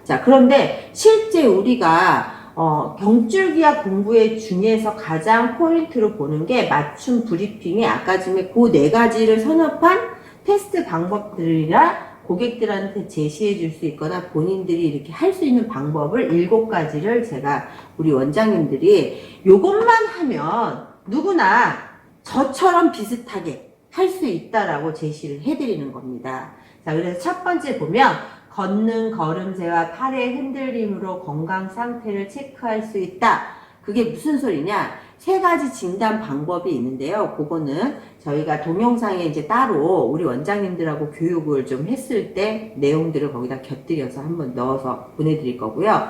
자, 그런데 실제 우리가 경줄기학 공부의 중에서 가장 포인트로 보는 게 맞춤 브리핑이 아까 전에 그 네 가지를 선업한 테스트 방법들이라 고객들한테 제시해 줄 수 있거나 본인들이 이렇게 할 수 있는 방법을 7가지를 제가 우리 원장님들이 요것만 하면 누구나 저처럼 비슷하게 할 수 있다라고 제시를 해드리는 겁니다. 자, 그래서 첫 번째 보면 걷는 걸음새와 팔의 흔들림으로 건강 상태를 체크할 수 있다. 그게 무슨 소리냐? 3가지 진단 방법이 있는데요. 그거는 저희가 동영상에 이제 따로 우리 원장님들하고 교육을 좀 했을 때 내용들을 거기다 곁들여서 한번 넣어서 보내드릴 거고요.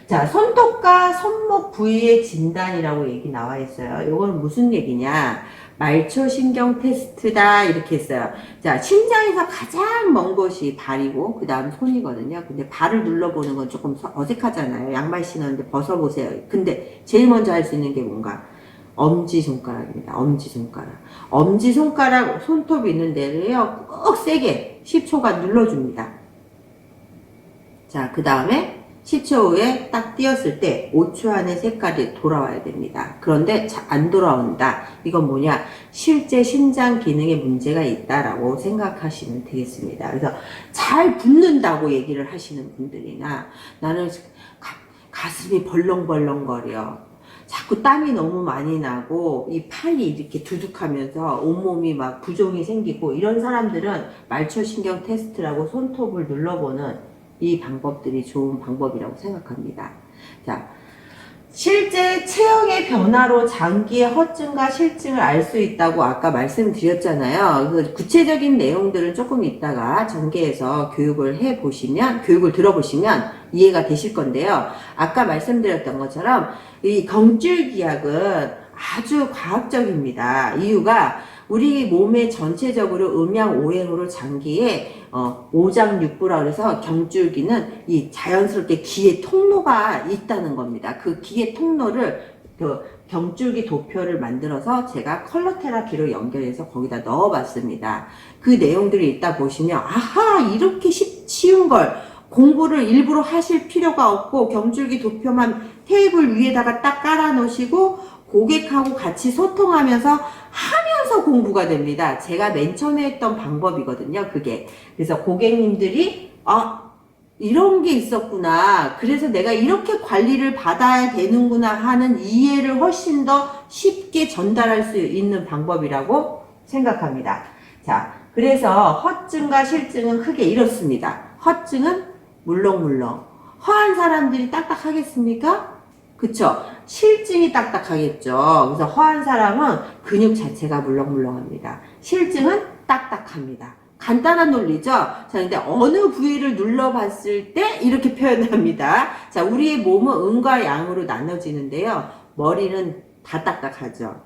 자, 손톱과 손목 부위의 진단이라고 얘기 나와 있어요. 요거는 무슨 얘기냐? 말초신경 테스트다 이렇게 했어요. 자, 심장에서 가장 먼 곳이 발이고 그 다음 손이거든요. 근데 발을 눌러보는 건 조금 어색하잖아요. 양말 신었는데 벗어보세요. 근데 제일 먼저 할 수 있는 게 뭔가? 엄지손가락입니다. 엄지손가락. 엄지손가락 손톱 있는 데를요 꼭 세게 10초간 눌러줍니다. 자, 그 다음에 10초 후에 딱 띄었을 때 5초 안에 색깔이 돌아와야 됩니다. 그런데 안 돌아온다. 이건 뭐냐? 실제 심장 기능에 문제가 있다라고 생각하시면 되겠습니다. 그래서 잘 붓는다고 얘기를 하시는 분들이나 나는 가슴이 벌렁벌렁거려. 자꾸 땀이 너무 많이 나고 이 팔이 이렇게 두둑하면서 온몸이 막 부종이 생기고 이런 사람들은 말초신경 테스트라고 손톱을 눌러보는 이 방법들이 좋은 방법이라고 생각합니다. 자, 실제 체형의 변화로 장기의 허증과 실증을 알 수 있다고 아까 말씀드렸잖아요. 그래서 구체적인 내용들은 조금 이따가 전개해서 교육을 들어보시면 이해가 되실 건데요. 아까 말씀드렸던 것처럼 이 경줄기학은 아주 과학적입니다. 이유가 우리 몸의 전체적으로 음양오행으로 장기에 오장육부라 그래서 경줄기는 이 자연스럽게 기의 통로가 있다는 겁니다. 그 기의 통로를 경줄기 도표를 만들어서 제가 컬러 테라피로 연결해서 거기다 넣어봤습니다. 그 내용들을 이따 보시면 아하 이렇게 쉬운 걸 공부를 일부러 하실 필요가 없고 경줄기 도표만 테이블 위에다가 딱 깔아 놓으시고 고객하고 같이 소통하면서 공부가 됩니다. 제가 맨 처음에 했던 방법이거든요. 그게. 그래서 고객님들이 이런 게 있었구나. 그래서 내가 이렇게 관리를 받아야 되는구나 하는 이해를 훨씬 더 쉽게 전달할 수 있는 방법이라고 생각합니다. 자, 그래서 허증과 실증은 크게 이렇습니다. 허증은 물렁물렁. 허한 사람들이 딱딱하겠습니까? 그쵸? 실증이 딱딱하겠죠. 그래서 허한 사람은 근육 자체가 물렁물렁합니다. 실증은 딱딱합니다. 간단한 논리죠? 자, 근데 어느 부위를 눌러봤을 때 이렇게 표현합니다. 자, 우리의 몸은 음과 양으로 나눠지는데요. 머리는 다 딱딱하죠.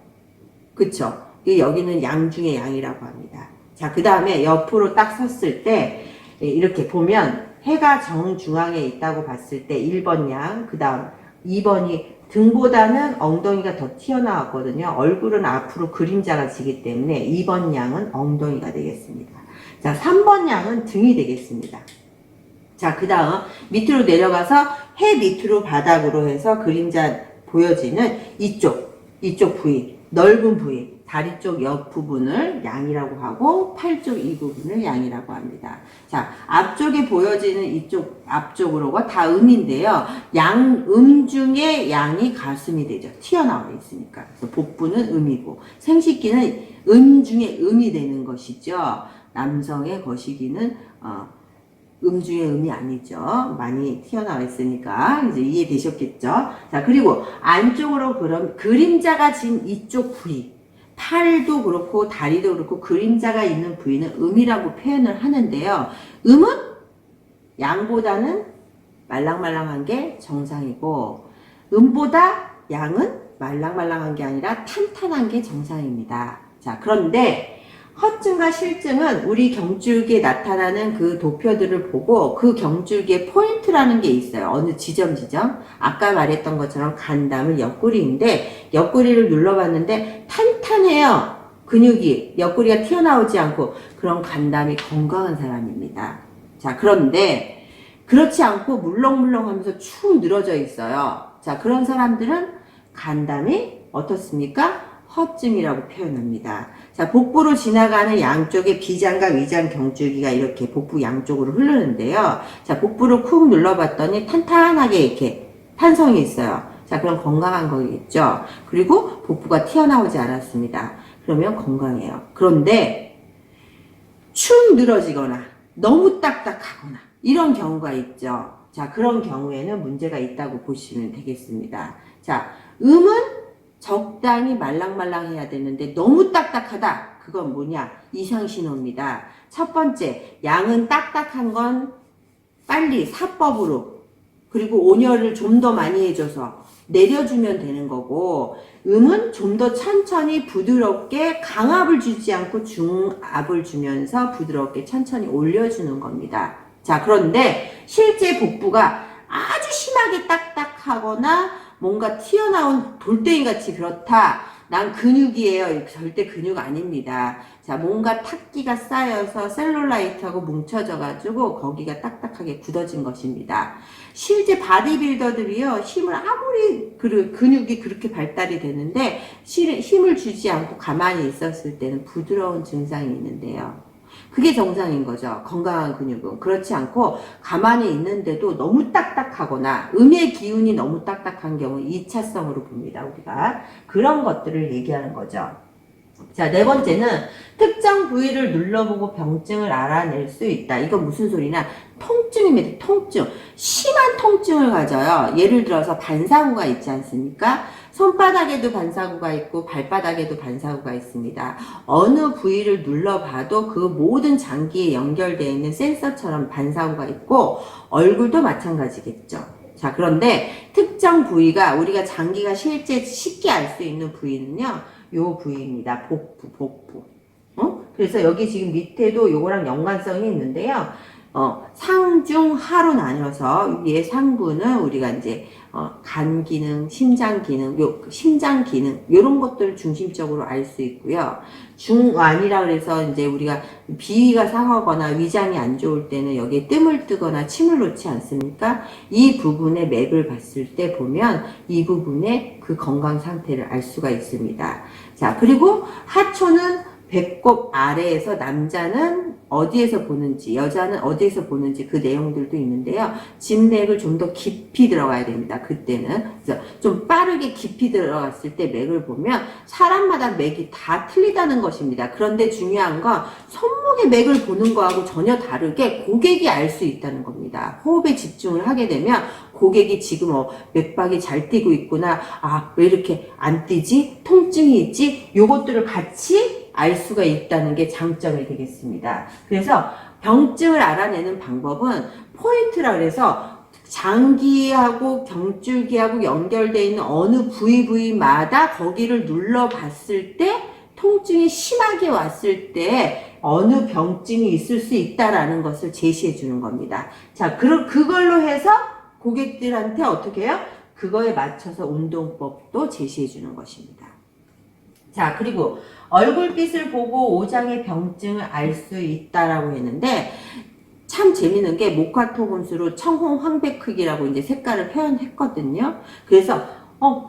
그쵸? 여기는 양 중에 양이라고 합니다. 자, 그 다음에 옆으로 딱 섰을 때 이렇게 보면 해가 정중앙에 있다고 봤을 때 1번 양, 그 다음 2번이 등보다는 엉덩이가 더 튀어나왔거든요. 얼굴은 앞으로 그림자가 지기 때문에 2번 양은 엉덩이가 되겠습니다. 자, 3번 양은 등이 되겠습니다. 자, 그 다음 밑으로 내려가서 해 밑으로 바닥으로 해서 그림자 보여지는 이쪽 부위, 넓은 부위, 다리 쪽 옆 부분을 양이라고 하고 팔 쪽 이 부분을 양이라고 합니다. 자, 앞쪽에 보여지는 이쪽 앞쪽으로가 다 음인데요. 음 중에 양이 가슴이 되죠. 튀어나와 있으니까. 그래서 복부는 음이고 생식기는 중에 음이 되는 것이죠. 남성의 거시기는 음 중에 음이 아니죠. 많이 튀어나와 있으니까 이제 이해되셨겠죠. 자, 그리고 안쪽으로 그럼 그림자가 진 이쪽 부위, 팔도 그렇고 다리도 그렇고 그림자가 있는 부위는 음이라고 표현을 하는데요. 음은 양보다는 말랑말랑한 게 정상이고 음보다 양은 말랑말랑한 게 아니라 탄탄한 게 정상입니다. 자, 그런데 허증과 실증은 우리 경줄기에 나타나는 그 도표들을 보고 그 경줄기의 포인트라는 게 있어요. 어느 지점. 아까 말했던 것처럼 간담은 옆구리인데 옆구리를 눌러봤는데 탄탄해요. 근육이 옆구리가 튀어나오지 않고 그런 간담이 건강한 사람입니다. 자, 그런데 그렇지 않고 물렁물렁 하면서 축 늘어져 있어요. 자, 그런 사람들은 간담이 어떻습니까? 허증이라고 표현합니다. 자, 복부로 지나가는 양쪽의 비장과 위장 경줄기가 이렇게 복부 양쪽으로 흐르는데요. 자, 복부를 쿡 눌러봤더니 탄탄하게 이렇게 탄성이 있어요. 자, 그럼 건강한 거겠죠. 그리고 복부가 튀어나오지 않았습니다. 그러면 건강해요. 그런데 축 늘어지거나 너무 딱딱하거나 이런 경우가 있죠. 자, 그런 경우에는 문제가 있다고 보시면 되겠습니다. 자, 음은 적당히 말랑말랑해야 되는데 너무 딱딱하다. 그건 뭐냐? 이상신호입니다. 첫 번째, 양은 딱딱한 건 빨리 사법으로 그리고 온열을 좀 더 많이 해줘서 내려주면 되는 거고, 음은 좀 더 천천히 부드럽게 강압을 주지 않고 중압을 주면서 부드럽게 천천히 올려주는 겁니다. 자, 그런데 실제 복부가 아주 심하게 딱딱하거나 뭔가 튀어나온 돌덩이 같이 그렇다. 난 근육이에요. 절대 근육 아닙니다. 자, 뭔가 탁기가 쌓여서 셀룰라이트하고 뭉쳐져가지고 거기가 딱딱하게 굳어진 것입니다. 실제 바디빌더들이요, 힘을 아무리 근육이 그렇게 발달이 되는데 힘을 주지 않고 가만히 있었을 때는 부드러운 증상이 있는데요. 그게 정상인 거죠. 건강한 근육은. 그렇지 않고 가만히 있는데도 너무 딱딱하거나 음의 기운이 너무 딱딱한 경우 2차성으로 봅니다. 우리가 그런 것들을 얘기하는 거죠. 자, 네 번째는 특정 부위를 눌러보고 병증을 알아낼 수 있다. 이건 무슨 소리냐? 통증입니다. 통증. 심한 통증을 가져요. 예를 들어서 반사구가 있지 않습니까? 손바닥에도 반사구가 있고 발바닥에도 반사구가 있습니다. 어느 부위를 눌러봐도 그 모든 장기에 연결되어 있는 센서처럼 반사구가 있고 얼굴도 마찬가지겠죠. 자, 그런데 특정 부위가 우리가 장기가 실제 쉽게 알 수 있는 부위는요. 요 부위입니다. 복부. 그래서 여기 지금 밑에도 요거랑 연관성이 있는데요. 상중하로 나뉘어서 위에 상부는 우리가 이제 간 기능, 심장 기능, 심장 기능 요런 것들을 중심적으로 알 수 있고요. 중완이라 그래서 이제 우리가 비위가 상하거나 위장이 안 좋을 때는 여기에 뜸을 뜨거나 침을 놓지 않습니까? 이 부분의 맥을 봤을 때 보면 이 부분의 그 건강 상태를 알 수가 있습니다. 자, 그리고 하초는 배꼽 아래에서 남자는 어디에서 보는지 여자는 어디에서 보는지 그 내용들도 있는데요. 진맥을 좀 더 깊이 들어가야 됩니다. 그때는 그래서 좀 빠르게 깊이 들어갔을 때 맥을 보면 사람마다 맥이 다 틀리다는 것입니다. 그런데 중요한 건 손목의 맥을 보는 거하고 전혀 다르게 고객이 알 수 있다는 겁니다. 호흡에 집중을 하게 되면 고객이 지금 맥박이 잘 뛰고 있구나. 아, 왜 이렇게 안 뛰지? 통증이 있지? 요것들을 같이 알 수가 있다는 게 장점이 되겠습니다. 그래서 병증을 알아내는 방법은 포인트라 그래서 장기하고 경줄기하고 연결되어 있는 어느 부위마다 거기를 눌러봤을 때 통증이 심하게 왔을 때 어느 병증이 있을 수 있다라는 것을 제시해 주는 겁니다. 자, 그걸로 해서 고객들한테 어떻게 해요? 그거에 맞춰서 운동법도 제시해 주는 것입니다. 자, 그리고 얼굴빛을 보고 오장의 병증을 알 수 있다라고 했는데 참 재밌는 게 모카토금수로 청홍 황백흑이라고 이제 색깔을 표현했거든요. 그래서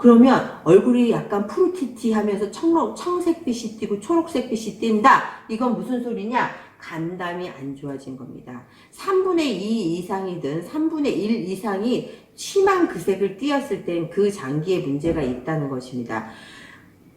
그러면 얼굴이 약간 푸르티티 하면서 청색빛이 띄고 초록색빛이 띈다. 이건 무슨 소리냐? 간담이 안 좋아진 겁니다. 3분의 2 이상이든 3분의 1 이상이 심한 그 색을 띄었을 땐 그 장기에 문제가 있다는 것입니다.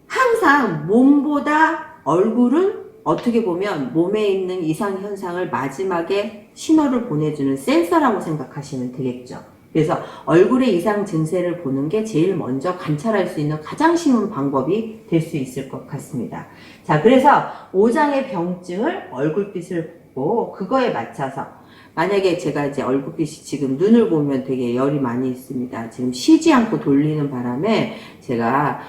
항상 몸보다 얼굴은 어떻게 보면 몸에 있는 이상 현상을 마지막에 신호를 보내주는 센서라고 생각하시면 되겠죠. 그래서 얼굴의 이상 증세를 보는 게 제일 먼저 관찰할 수 있는 가장 쉬운 방법이 될 수 있을 것 같습니다. 자, 그래서 오장의 병증을 얼굴빛을 보고 그거에 맞춰서 만약에 제가 이제 얼굴빛이 지금 눈을 보면 되게 열이 많이 있습니다. 지금 쉬지 않고 돌리는 바람에 제가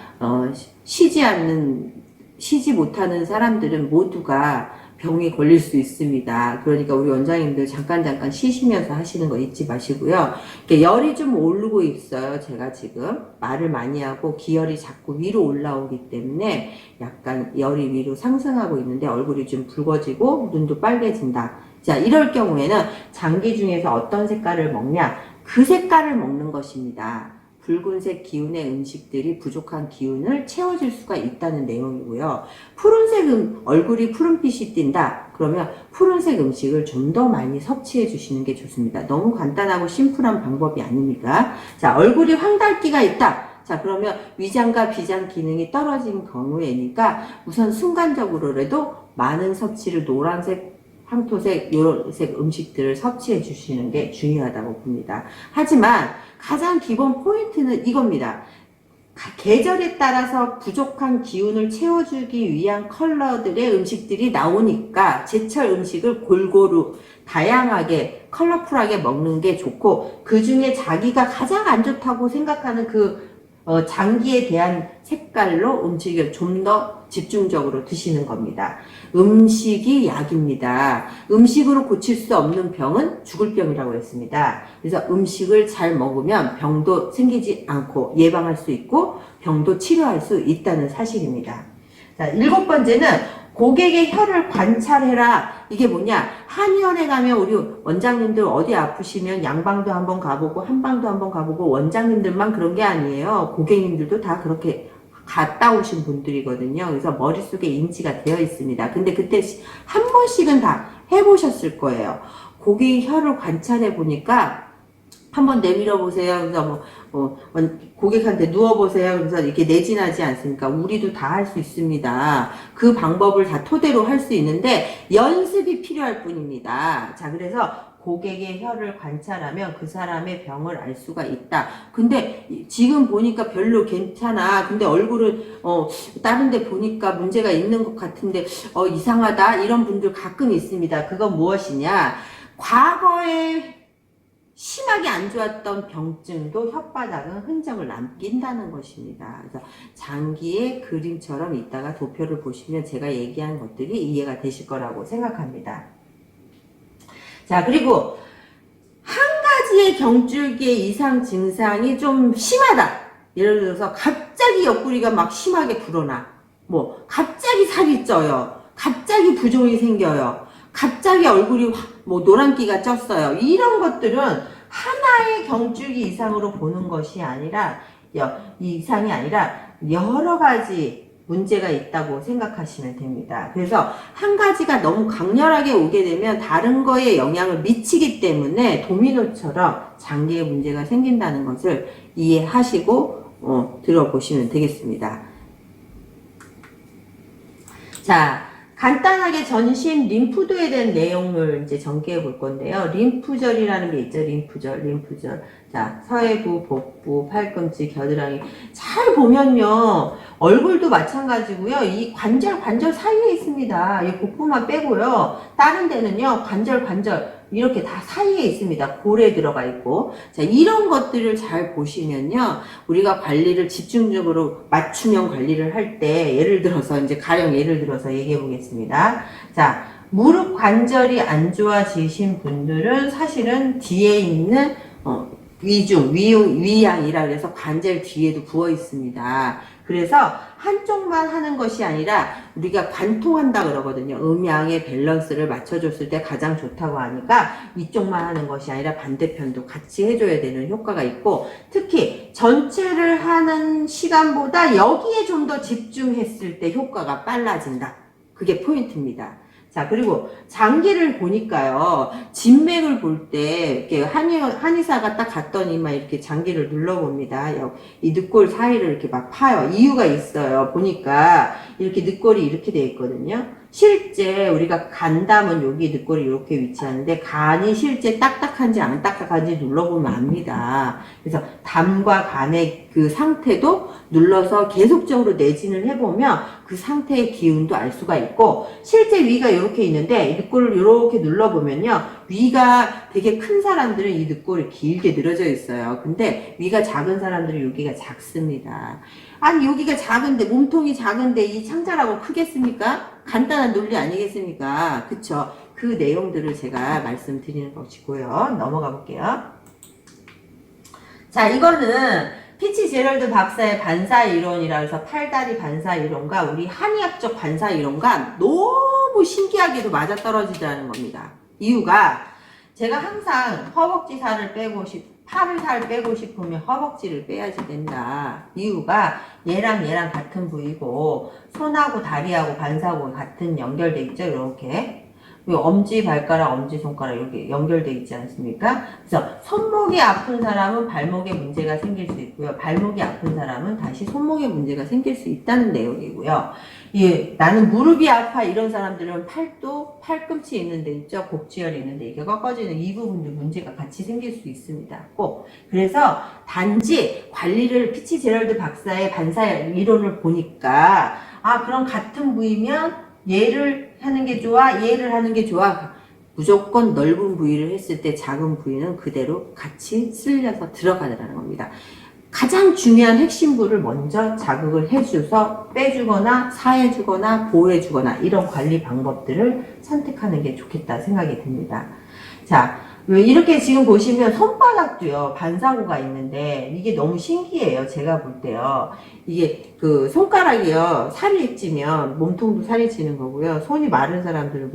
쉬지 못하는 사람들은 모두가 병에 걸릴 수 있습니다. 그러니까 우리 원장님들 잠깐 쉬시면서 하시는 거 잊지 마시고요. 열이 좀 오르고 있어요. 제가 지금 말을 많이 하고 기열이 자꾸 위로 올라오기 때문에 약간 열이 위로 상승하고 있는데 얼굴이 좀 붉어지고 눈도 빨개진다. 자, 이럴 경우에는 장기 중에서 어떤 색깔을 먹냐? 그 색깔을 먹는 것입니다. 붉은색 기운의 음식들이 부족한 기운을 채워줄 수가 있다는 내용이고요. 푸른색 얼굴이 푸른빛이 띈다. 그러면 푸른색 음식을 좀 더 많이 섭취해 주시는 게 좋습니다. 너무 간단하고 심플한 방법이 아닙니까? 자, 얼굴이 황달기가 있다. 자, 그러면 위장과 비장 기능이 떨어진 경우에니까 우선 순간적으로라도 많은 섭취를 노란색, 황토색, 요런색 음식들을 섭취해 주시는 게 중요하다고 봅니다. 하지만 가장 기본 포인트는 이겁니다. 계절에 따라서 부족한 기운을 채워주기 위한 컬러들의 음식들이 나오니까 제철 음식을 골고루 다양하게 컬러풀하게 먹는 게 좋고, 그 중에 자기가 가장 안 좋다고 생각하는 장기에 대한 색깔로 음식을 좀 더 집중적으로 드시는 겁니다. 음식이 약입니다. 음식으로 고칠 수 없는 병은 죽을 병이라고 했습니다. 그래서 음식을 잘 먹으면 병도 생기지 않고 예방할 수 있고 병도 치료할 수 있다는 사실입니다. 자, 7번째는 고객의 혀를 관찰해라. 이게 뭐냐? 한의원에 가면 우리 원장님들 어디 아프시면 양방도 한번 가보고 한방도 한번 가보고, 원장님들만 그런 게 아니에요. 고객님들도 다 그렇게 갔다 오신 분들이거든요. 그래서 머릿속에 인지가 되어 있습니다. 근데 그때 한 번씩은 다 해보셨을 거예요. 고객의 혀를 관찰해 보니까 한번 내밀어 보세요. 그래서 고객한테 누워보세요. 그래서 이렇게 내진하지 않습니까? 우리도 다 할 수 있습니다. 그 방법을 다 토대로 할 수 있는데 연습이 필요할 뿐입니다. 자, 그래서 고객의 혀를 관찰하면 그 사람의 병을 알 수가 있다. 근데 지금 보니까 별로 괜찮아. 근데 얼굴은 다른 데 보니까 문제가 있는 것 같은데 이상하다. 이런 분들 가끔 있습니다. 그건 무엇이냐? 과거에 심하게 안 좋았던 병증도 혓바닥은 흔적을 남긴다는 것입니다. 그래서 장기의 그림처럼 이따가 도표를 보시면 제가 얘기한 것들이 이해가 되실 거라고 생각합니다. 자, 그리고 한 가지의 경줄기의 이상 증상이 좀 심하다. 예를 들어서 갑자기 옆구리가 막 심하게 불어나. 갑자기 살이 쪄요. 갑자기 부종이 생겨요. 갑자기 얼굴이 노란기가 쪘어요. 이런 것들은 하나의 경줄기 이상으로 보는 것이 아니라, 이상이 아니라 여러 가지 문제가 있다고 생각하시면 됩니다. 그래서 한 가지가 너무 강렬하게 오게 되면 다른 거에 영향을 미치기 때문에 도미노처럼 장기에 문제가 생긴다는 것을 이해하시고 들어보시면 되겠습니다. 자, 간단하게 전신 림프도에 대한 내용을 이제 전개해 볼 건데요. 림프절이라는 게 있죠. 림프절. 자, 서해부, 복부, 팔꿈치, 겨드랑이. 잘 보면요. 얼굴도 마찬가지고요. 이 관절 사이에 있습니다. 이 복부만 빼고요. 다른 데는요. 관절 이렇게 다 사이에 있습니다. 골에 들어가 있고. 자, 이런 것들을 잘 보시면요. 우리가 관리를 집중적으로 맞춤형 관리를 할 때, 가령 예를 들어서 얘기해 보겠습니다. 자, 무릎 관절이 안 좋아지신 분들은 사실은 뒤에 있는 위양이라 그래서 관절 뒤에도 부어 있습니다. 그래서 한쪽만 하는 것이 아니라 우리가 관통한다 그러거든요. 음양의 밸런스를 맞춰줬을 때 가장 좋다고 하니까 이쪽만 하는 것이 아니라 반대편도 같이 해줘야 되는 효과가 있고, 특히 전체를 하는 시간보다 여기에 좀 더 집중했을 때 효과가 빨라진다. 그게 포인트입니다. 자, 그리고 장기를 보니까요, 진맥을 볼 때, 이렇게 한의사가 딱 갔더니 막 이렇게 장기를 눌러봅니다. 이 늑골 사이를 이렇게 막 파요. 이유가 있어요. 보니까 이렇게 늑골이 이렇게 돼 있거든요. 실제 우리가 간담은 여기 늑골이 이렇게 위치하는데, 간이 실제 딱딱한지 안 딱딱한지 눌러보면 압니다. 그래서 담과 간의 그 상태도 눌러서 계속적으로 내진을 해보면 그 상태의 기운도 알 수가 있고, 실제 위가 이렇게 있는데 늑골을 이렇게 눌러보면요, 위가 되게 큰 사람들은 이 늑골이 길게 늘어져 있어요. 근데 위가 작은 사람들은 여기가 작습니다. 아니, 여기가 작은데, 몸통이 작은데 이 창자라고 크겠습니까? 간단한 논리 아니겠습니까? 그쵸? 그 내용들을 제가 말씀드리는 것이고요. 넘어가 볼게요. 자, 이거는 피치제럴드 박사의 반사이론이라 해서 팔다리 반사이론과 우리 한의학적 반사이론과 너무 신기하게도 맞아떨어지자는 겁니다. 이유가 제가 항상 허벅지 살을 팔을 살 빼고 싶으면 허벅지를 빼야지 된다. 이유가 얘랑 같은 부위고 손하고 다리하고 반사하고 같은 연결돼 있죠. 이렇게. 엄지, 발가락, 엄지, 손가락 이렇게 연결돼 있지 않습니까? 그래서 손목이 아픈 사람은 발목에 문제가 생길 수 있고요. 발목이 아픈 사람은 다시 손목에 문제가 생길 수 있다는 내용이고요. 예, 나는 무릎이 아파 이런 사람들은 팔꿈치 있는 데 있죠. 곡지혈이 있는데 이게 꺾어지는 이 부분도 문제가 같이 생길 수 있습니다. 꼭. 그래서 단지 관리를 피치제럴드 박사의 반사 이론을 보니까 그럼 같은 부위면 얘를 하는 게 좋아, 얘를 하는 게 좋아. 무조건 넓은 부위를 했을 때 작은 부위는 그대로 같이 쓸려서 들어가더라는 겁니다. 가장 중요한 핵심 부를 먼저 자극을 해줘서 빼주거나 사해주거나 보호해주거나 이런 관리 방법들을 선택하는 게 좋겠다 생각이 듭니다. 자, 이렇게 지금 보시면 손바닥도요 반사구가 있는데 이게 너무 신기해요. 제가 볼 때요. 이게 그 손가락이요 살이 찌면 몸통도 살이 찌는 거고요. 손이 마른 사람들은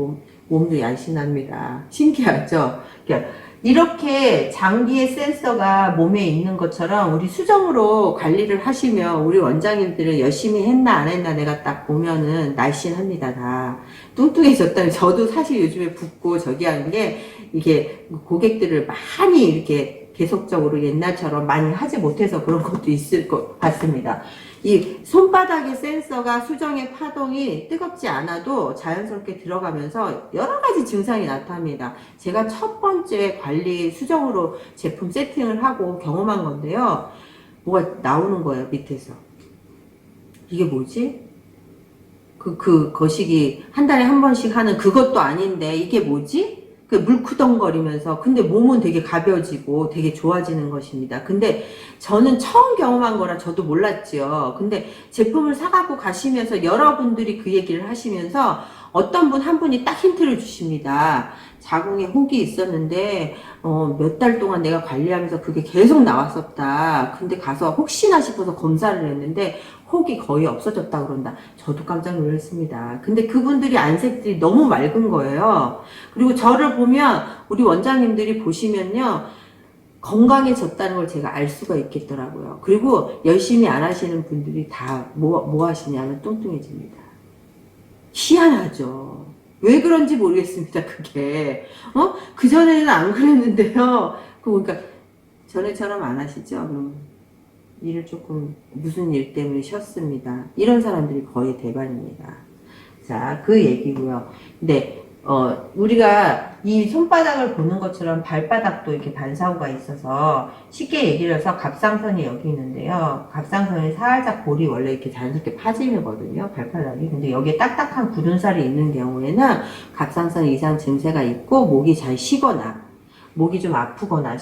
몸도 날씬합니다. 신기하죠? 그러니까 이렇게 장기의 센서가 몸에 있는 것처럼 우리 수정으로 관리를 하시면 우리 원장님들은 열심히 했나 안 했나 내가 딱 보면은 날씬합니다. 다 뚱뚱해졌다면 저도 사실 요즘에 붓고 저기 하는 게 이게 고객들을 많이 이렇게 계속적으로 옛날처럼 많이 하지 못해서 그런 것도 있을 것 같습니다. 이 손바닥의 센서가 수정의 파동이 뜨겁지 않아도 자연스럽게 들어가면서 여러 가지 증상이 나타납니다. 제가 첫 번째 관리 수정으로 제품 세팅을 하고 경험한 건데요. 뭐가 나오는 거예요, 밑에서. 이게 뭐지? 거시기 한 달에 한 번씩 하는 그것도 아닌데 이게 뭐지? 물크덩거리면서 근데 몸은 되게 가벼워지고 되게 좋아지는 것입니다. 근데 저는 처음 경험한 거라 저도 몰랐죠. 근데 제품을 사갖고 가시면서 여러분들이 그 얘기를 하시면서 어떤 분 한 분이 딱 힌트를 주십니다. 자궁에 혹이 있었는데 몇 달 동안 내가 관리하면서 그게 계속 나왔었다. 근데 가서 혹시나 싶어서 검사를 했는데 혹이 거의 없어졌다 그런다. 저도 깜짝 놀랐습니다. 근데 그분들이 안색들이 너무 맑은 거예요. 그리고 저를 보면 우리 원장님들이 보시면요. 건강해졌다는 걸 제가 알 수가 있겠더라고요. 그리고 열심히 안 하시는 분들이 다 뭐 하시냐면 뚱뚱해집니다. 희한하죠. 왜 그런지 모르겠습니다. 그게 그전에는 안 그랬는데요. 그러니까 전에처럼 안 하시죠? 그럼 일을 조금 무슨 일 때문에 쉬었습니다. 이런 사람들이 거의 대반입니다. 자, 그 얘기고요. 근데 우리가 이 손바닥을 보는 것처럼 발바닥도 이렇게 반사구가 있어서 쉽게 얘기를 해서 갑상선이 여기 있는데요. 갑상선이 살짝 볼이 원래 이렇게 자연스럽게 파지거든요. 발바닥이. 근데 여기에 딱딱한 굳은 살이 있는 경우에는 갑상선 이상 증세가 있고 목이 잘 쉬거나 목이 좀 아프거나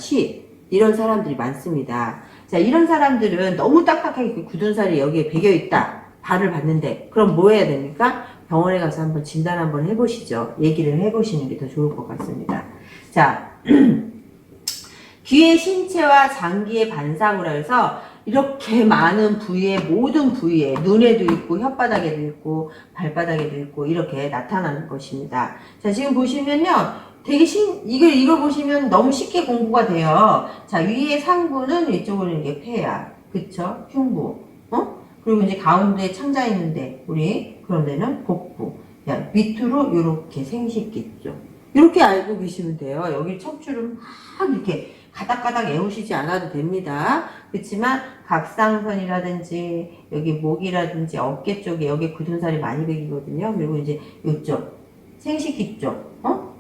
이런 사람들이 많습니다. 자, 이런 사람들은 너무 딱딱하게 굳은 살이 여기에 배겨있다. 발을 봤는데 그럼 뭐 해야 됩니까? 병원에 가서 한번 진단 한번 해보시죠. 얘기를 해보시는 게 더 좋을 것 같습니다. 자, 귀의 신체와 장기의 반사구라 해서 이렇게 많은 부위에 모든 부위에 눈에도 있고 혓바닥에도 있고 발바닥에도 있고 이렇게 나타나는 것입니다. 자, 지금 보시면요. 되게 이걸 보시면 너무 쉽게 공부가 돼요. 자, 위에 상부는 이쪽으로 이게 폐야. 그쵸? 흉부. 그리고 이제 가운데 창자 있는데, 그런 데는 복부. 야, 밑으로 요렇게 생식기 쪽. 이렇게 알고 계시면 돼요. 여기 척추를 막 이렇게 가닥가닥 애우시지 않아도 됩니다. 그렇지만 갑상선이라든지 여기 목이라든지 어깨 쪽에 여기 굳은 살이 많이 배기거든요. 그리고 이제 이쪽 생식기 쪽.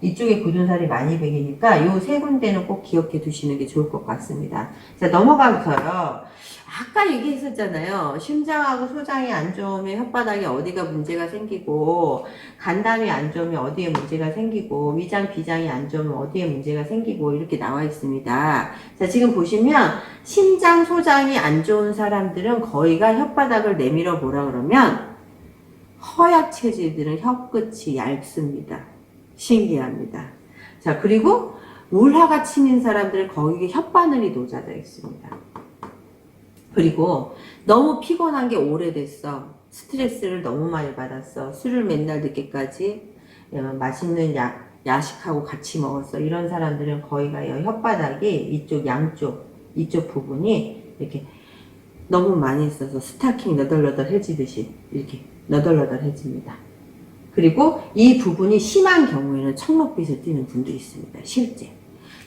이쪽에 굳은 살이 많이 배기니까 요 세 군데는 꼭 기억해 두시는 게 좋을 것 같습니다. 자, 넘어가서요. 아까 얘기했었잖아요. 심장하고 소장이 안 좋으면 혓바닥에 어디가 문제가 생기고, 간담이 안 좋으면 어디에 문제가 생기고, 위장, 비장이 안 좋으면 어디에 문제가 생기고, 이렇게 나와 있습니다. 자, 지금 보시면, 심장, 소장이 안 좋은 사람들은 거의가 혓바닥을 내밀어 보라 그러면, 허약 체질들은 혀끝이 얇습니다. 신기합니다. 자, 그리고 울화가 치민 사람들은 거기에 혓바늘이 놓자져 있습니다. 그리고 너무 피곤한 게 오래됐어. 스트레스를 너무 많이 받았어. 술을 맨날 늦게까지 맛있는 약, 야식하고 같이 먹었어. 이런 사람들은 거의가 혓바닥이 이쪽 양쪽 이쪽 부분이 이렇게 너무 많이 있어서 스타킹 너덜너덜해지듯이 이렇게 너덜너덜해집니다. 그리고 이 부분이 심한 경우에는 청록빛을 띠는 분도 있습니다. 실제.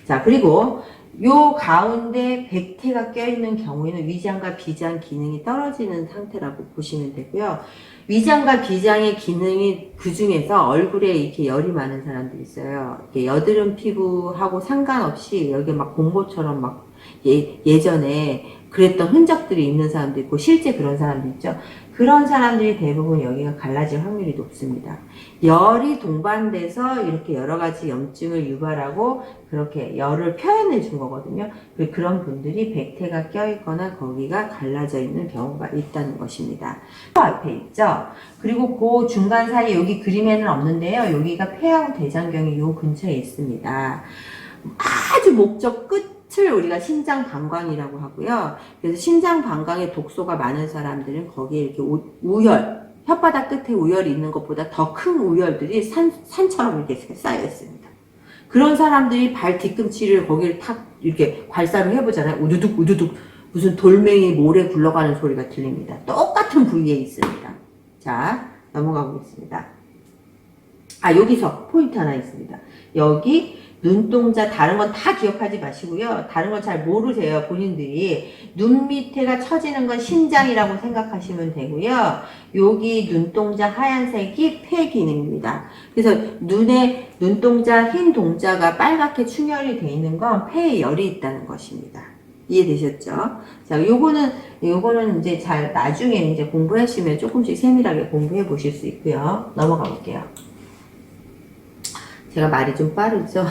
자, 그리고 요 가운데 백태가 껴있는 경우에는 위장과 비장 기능이 떨어지는 상태라고 보시면 되고요. 위장과 비장의 기능이 그 중에서 얼굴에 이렇게 열이 많은 사람들이 있어요. 이렇게 여드름 피부하고 상관없이 여기 막 공보처럼 막 예전에 그랬던 흔적들이 있는 사람도 있고 실제 그런 사람도 있죠. 그런 사람들이 대부분 여기가 갈라질 확률이 높습니다. 열이 동반돼서 이렇게 여러 가지 염증을 유발하고 그렇게 열을 표현해 준 거거든요. 그런 분들이 백태가 껴있거나 거기가 갈라져 있는 경우가 있다는 것입니다. 코 앞에 있죠. 그리고 그 중간 사이 여기 그림에는 없는데요. 여기가 폐하고 대장경이 요 근처에 있습니다. 아주 목적 끝을 우리가 신장방광이라고 하고요. 그래서 신장방광에 독소가 많은 사람들은 거기에 이렇게 우열, 혓바닥 끝에 우열이 있는 것보다 더 큰 우열들이 산처럼 이렇게 쌓여 있습니다. 그런 사람들이 발 뒤꿈치를 거기를 탁 이렇게 괄사를 해보잖아요. 우두둑 우두둑 무슨 돌멩이 모래 굴러가는 소리가 들립니다. 똑같은 부위에 있습니다. 자, 넘어가 보겠습니다. 여기서 포인트 하나 있습니다. 여기 눈동자, 다른 건 다 기억하지 마시고요. 다른 건 잘 모르세요, 본인들이. 눈 밑에가 처지는 건 심장이라고 생각하시면 되고요. 여기 눈동자 하얀색이 폐 기능입니다. 그래서 눈동자 흰 동자가 빨갛게 충혈이 되어 있는 건 폐에 열이 있다는 것입니다. 이해되셨죠? 자, 요거는 이제 잘 나중에 이제 공부하시면 조금씩 세밀하게 공부해 보실 수 있고요. 넘어가 볼게요. 제가 말이 좀 빠르죠?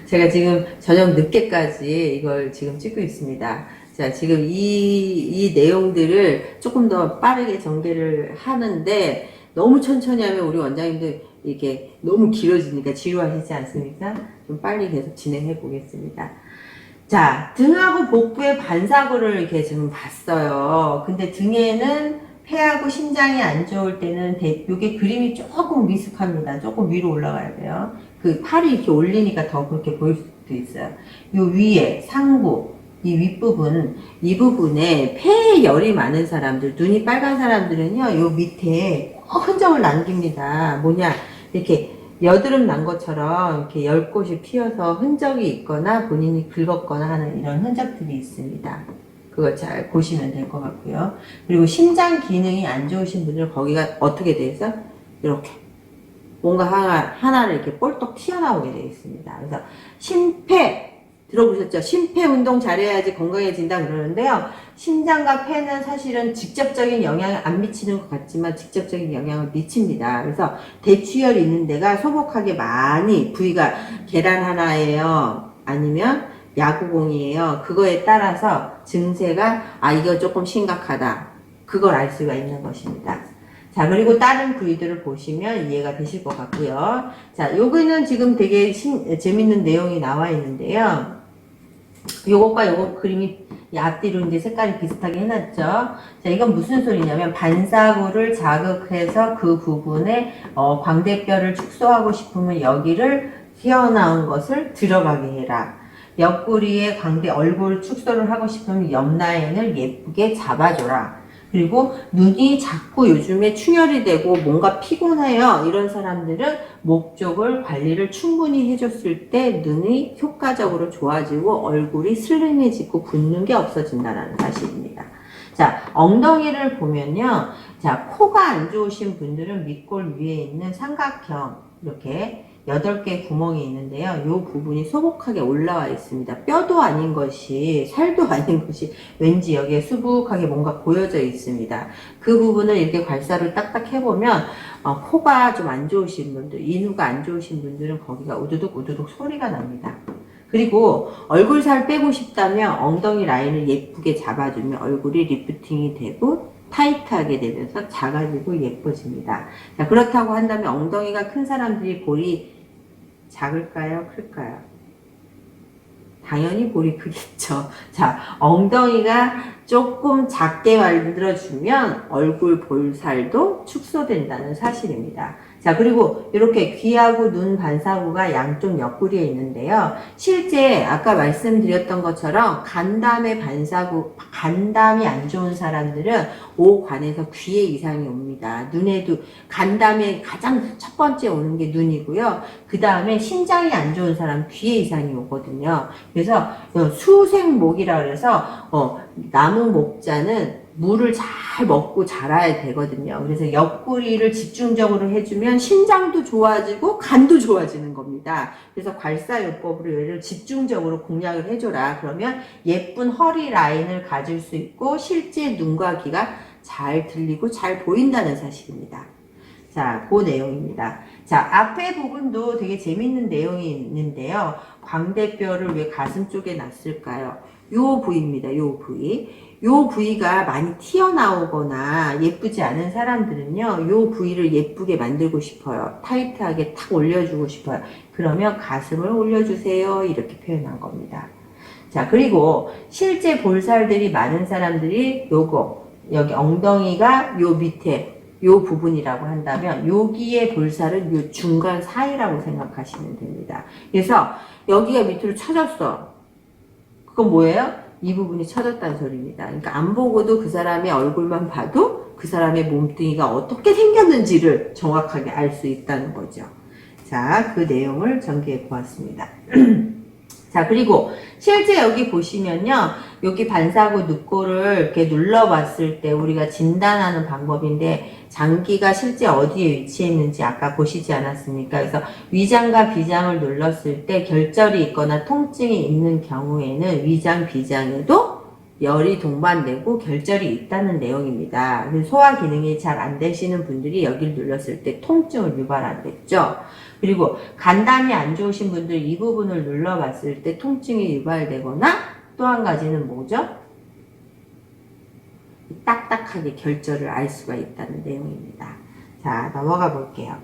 제가 지금 저녁 늦게까지 이걸 지금 찍고 있습니다. 자, 지금 이 내용들을 조금 더 빠르게 전개를 하는데 너무 천천히 하면 우리 원장님들 이게 너무 길어지니까 지루하시지 않습니까? 좀 빨리 계속 진행해 보겠습니다. 자, 등하고 복부의 반사구를 이렇게 지금 봤어요. 근데 등에는 폐하고 심장이 안 좋을 때는 이게 그림이 조금 미숙합니다. 조금 위로 올라가야 돼요. 그 팔이 이렇게 올리니까 더 그렇게 보일 수도 있어요. 요 위에 상부 이 윗부분 이 부분에 폐에 열이 많은 사람들, 눈이 빨간 사람들은요, 요 밑에 흔적을 남깁니다. 뭐냐, 이렇게 여드름 난 것처럼 이렇게 열꽃이 피어서 흔적이 있거나 본인이 긁었거나 하는 이런 흔적들이 있습니다. 그거 잘 보시면 될 것 같고요. 그리고 심장 기능이 안 좋으신 분들은 거기가 어떻게 돼 있어? 이렇게 뭔가 하나를 이렇게 볼떡 튀어나오게 되어 있습니다. 그래서 심폐 들어보셨죠? 심폐 운동 잘해야지 건강해진다 그러는데요. 심장과 폐는 사실은 직접적인 영향을 안 미치는 것 같지만 직접적인 영향을 미칩니다. 그래서 대추혈이 있는 데가 소복하게 많이 부위가 계란 하나예요. 아니면 야구공이에요. 그거에 따라서 증세가 이거 조금 심각하다. 그걸 알 수가 있는 것입니다. 자, 그리고 다른 부위들을 보시면 이해가 되실 것 같고요. 자, 요거는 지금 되게 재밌는 내용이 나와 있는데요. 요것과 요거 그림이 앞뒤로 이제 색깔이 비슷하게 해놨죠. 자, 이건 무슨 소리냐면 반사구를 자극해서 그 부분에 광대뼈를 축소하고 싶으면 여기를 튀어나온 것을 들어가게 해라. 옆구리에 광대 얼굴 축소를 하고 싶으면 옆라인을 예쁘게 잡아줘라. 그리고 눈이 자꾸 요즘에 충혈이 되고 뭔가 피곤해요. 이런 사람들은 목 쪽을 관리를 충분히 해줬을 때 눈이 효과적으로 좋아지고 얼굴이 슬림해지고 붓는 게 없어진다는 사실입니다. 자, 엉덩이를 보면요. 자, 코가 안 좋으신 분들은 밑골 위에 있는 삼각형 이렇게 8개의 구멍이 있는데요. 이 부분이 소복하게 올라와 있습니다. 뼈도 아닌 것이, 살도 아닌 것이 왠지 여기에 수북하게 뭔가 보여져 있습니다. 그 부분을 이렇게 괄사를 딱딱 해보면 코가 좀 안 좋으신 분들, 인후가 안 좋으신 분들은 거기가 우두둑 우두둑 소리가 납니다. 그리고 얼굴 살 빼고 싶다면 엉덩이 라인을 예쁘게 잡아주면 얼굴이 리프팅이 되고 타이트하게 되면서 작아지고 예뻐집니다. 자, 그렇다고 한다면 엉덩이가 큰 사람들이 볼이 작을까요? 클까요? 당연히 볼이 크겠죠. 자, 엉덩이가 조금 작게 만들어주면 얼굴 볼살도 축소된다는 사실입니다. 자, 그리고 이렇게 귀하고 눈 반사구가 양쪽 옆구리에 있는데요. 실제 아까 말씀드렸던 것처럼 간담의 반사구, 간담이 안 좋은 사람들은 오관에서 귀에 이상이 옵니다. 눈에도 간담에 가장 첫 번째 오는 게 눈이고요. 그 다음에 신장이 안 좋은 사람 귀에 이상이 오거든요. 그래서 수생목이라 그래서 나무 목자는 물을 잘 먹고 자라야 되거든요. 그래서 옆구리를 집중적으로 해주면 신장도 좋아지고 간도 좋아지는 겁니다. 그래서 괄사요법으로 얘를 집중적으로 공략을 해줘라. 그러면 예쁜 허리 라인을 가질 수 있고 실제 눈과 귀가 잘 들리고 잘 보인다는 사실입니다. 자, 그 내용입니다. 자, 앞에 부분도 되게 재밌는 내용이 있는데요. 광대뼈를 왜 가슴 쪽에 놨을까요? 요 부위입니다. 요 부위. 요 부위가 많이 튀어나오거나 예쁘지 않은 사람들은요, 요 부위를 예쁘게 만들고 싶어요. 타이트하게 탁 올려주고 싶어요. 그러면 가슴을 올려주세요. 이렇게 표현한 겁니다. 자, 그리고 실제 볼살들이 많은 사람들이 요거, 여기 엉덩이가 요 밑에 요 부분이라고 한다면 여기에 볼살은 요 중간 사이라고 생각하시면 됩니다. 그래서 여기가 밑으로 쳐졌어. 그건 뭐예요? 이 부분이 쳐졌다는 소리입니다. 그러니까 안 보고도 그 사람의 얼굴만 봐도 그 사람의 몸뚱이가 어떻게 생겼는지를 정확하게 알 수 있다는 거죠. 자, 그 내용을 전개해 보았습니다. 자, 그리고 실제 여기 보시면요. 여기 반사구 늑골을 이렇게 눌러봤을 때 우리가 진단하는 방법인데 장기가 실제 어디에 위치해 있는지 아까 보시지 않았습니까? 그래서 위장과 비장을 눌렀을 때 결절이 있거나 통증이 있는 경우에는 위장, 비장에도 열이 동반되고 결절이 있다는 내용입니다. 소화 기능이 잘 안 되시는 분들이 여기를 눌렀을 때 통증을 유발한댔죠. 그리고 간담이 안 좋으신 분들 이 부분을 눌러봤을 때 통증이 유발되거나 또 한 가지는 뭐죠? 딱딱하게 결절을 알 수가 있다는 내용입니다. 자, 넘어가 볼게요.